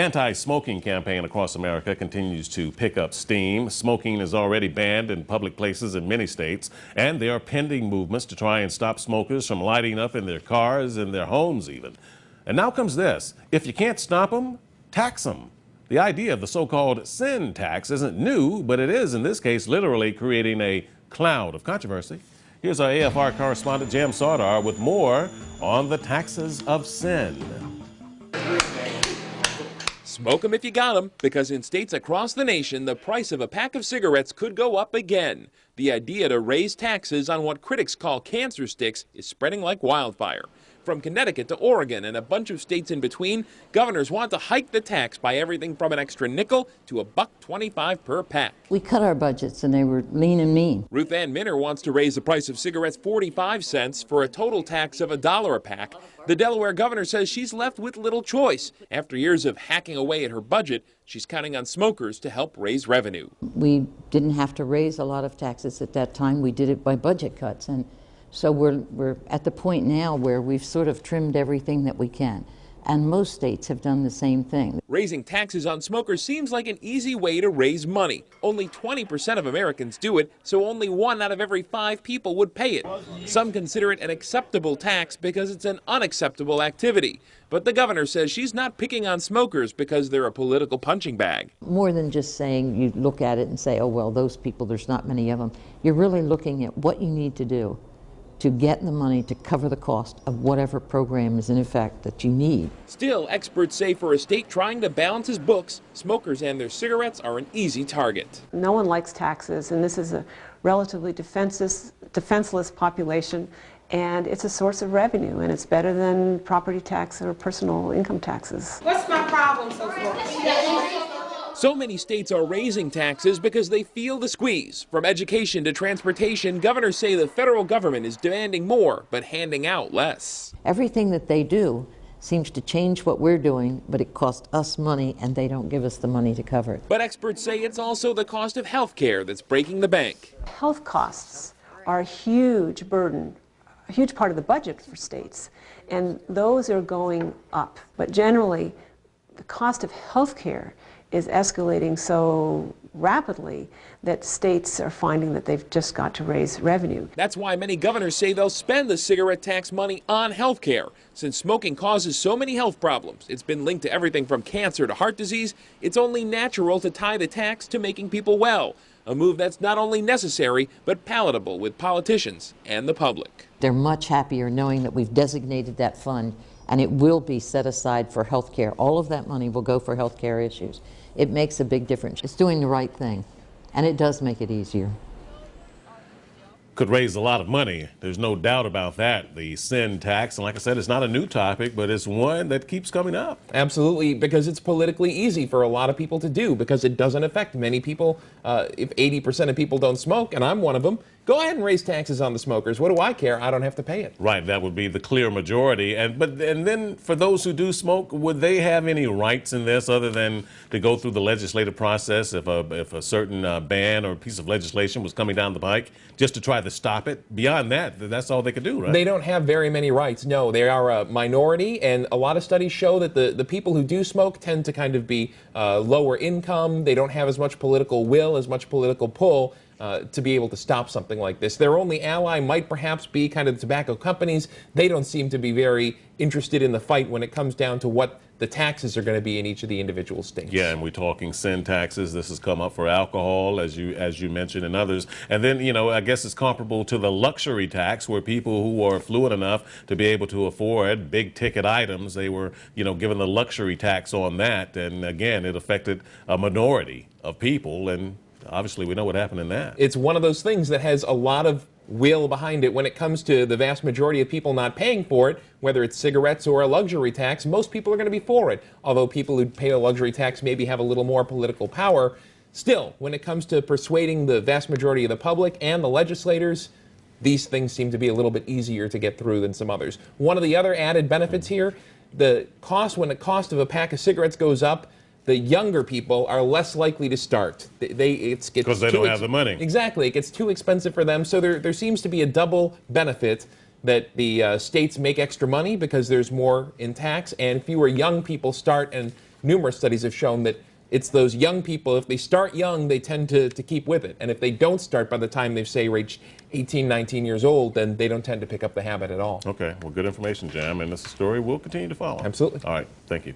anti-smoking campaign across America continues to pick up steam. Smoking is already banned in public places in many states, and there are pending movements to try and stop smokers from lighting up in their cars and their homes even. And now comes this. If you can't stop them, tax them. The idea of the so-called sin tax isn't new, but it is in this case literally creating a cloud of controversy. Here's our AFR correspondent Sardar with more on the taxes of sin. Smoke them if you got them, because in states across the nation, the price of a pack of cigarettes could go up again. The idea to raise taxes on what critics call cancer sticks is spreading like wildfire. From Connecticut to Oregon and a bunch of states in between, governors want to hike the tax by everything from an extra nickel to $1.25 per pack. We cut our budgets and they were lean and mean. Ruth Ann Minner wants to raise the price of cigarettes 45 cents for a total tax of $1 a pack. The Delaware governor says she's left with little choice. After years of hacking away at her budget, she's counting on smokers to help raise revenue. We didn't have to raise a lot of taxes at that time. We did it by budget cuts. And so we're at the point now where we've sort of trimmed everything that we can. And most states have done the same thing. Raising taxes on smokers seems like an easy way to raise money. Only 20% of Americans do it, so only 1 out of every 5 people would pay it. Some consider it an acceptable tax because it's an unacceptable activity. But the governor says she's not picking on smokers because they're a political punching bag. More than just saying you look at it and say, oh, well, those people, there's not many of them. You're really looking at what you need to do to get the money to cover the cost of whatever program is in effect that you need. Still, experts say for a state trying to balance its books, smokers and their cigarettes are an easy target. No one likes taxes, and this is a relatively defenseless population, and it's a source of revenue, and it's better than property tax or personal income taxes. What's my problem so far? So many states are raising taxes because they feel the squeeze. From education to transportation, governors say the federal government is demanding more, but handing out less. Everything that they do seems to change what we're doing, but it costs us money, and they don't give us the money to cover it. But experts say it's also the cost of health care that's breaking the bank. Health costs are a huge burden, a huge part of the budget for states, and those are going up. But generally, the cost of health care is escalating so rapidly that states are finding that they've just got to raise revenue. That's why many governors say they'll spend the cigarette tax money on health care. Since smoking causes so many health problems, it's been linked to everything from cancer to heart disease, it's only natural to tie the tax to making people well. A move that's not only necessary, but palatable with politicians and the public. They're much happier knowing that we've designated that fund and it will be set aside for health care. All of that money will go for health care issues. It makes a big difference. It's doing the right thing, and it does make it easier. Could raise a lot of money. There's no doubt about that. The sin tax, and like I said, it's not a new topic, but it's one that keeps coming up. Absolutely, because it's politically easy for a lot of people to do, because it doesn't affect many people. If 80% of people don't smoke, and I'm one of them, go ahead and raise taxes on the smokers. What do I care? I don't have to pay it. Right, that would be the clear majority. And then for those who do smoke, would they have any rights in this other than to go through the legislative process if a certain ban or piece of legislation was coming down the pike, just to try to stop it? Beyond that, that's all they could do, right? They don't have very many rights. No, they are a minority, and a lot of studies show that the people who do smoke tend to kind of be lower income. They don't have as much political will, as much political pull to be able to stop something like this. Their only ally might perhaps be kind of the tobacco companies. They don't seem to be very interested in the fight when it comes down to what the taxes are going to be in each of the individual states. Yeah, and we're talking sin taxes. This has come up for alcohol, as you mentioned, and others. And then, you know, I guess it's comparable to the luxury tax, where people who are affluent enough to be able to afford big ticket items, they were, you know, given the luxury tax on that. And again, it affected a minority of people, and obviously we know what happened in that. It's one of those things that has a lot of will behind it when it comes to the vast majority of people not paying for it, whether it's cigarettes or a luxury tax. Most people are going to be for it, although people who pay a luxury tax maybe have a little more political power. Still, when it comes to persuading the vast majority of the public and the legislators, these things seem to be a little bit easier to get through than some others. One of the other added benefits here, when the cost of a pack of cigarettes goes up, the younger people are less likely to start. Because they don't have the money. Exactly. It gets too expensive for them. So there seems to be a double benefit that the states make extra money because there's more in tax, and fewer young people start and numerous studies have shown that it's those young people, if they start young, they tend to keep with it. And if they don't start by the time they've, say, reached 18, 19 years old, then they don't tend to pick up the habit at all. Okay, well, good information, Jam, and this is a story we'll continue to follow. Absolutely. All right, thank you.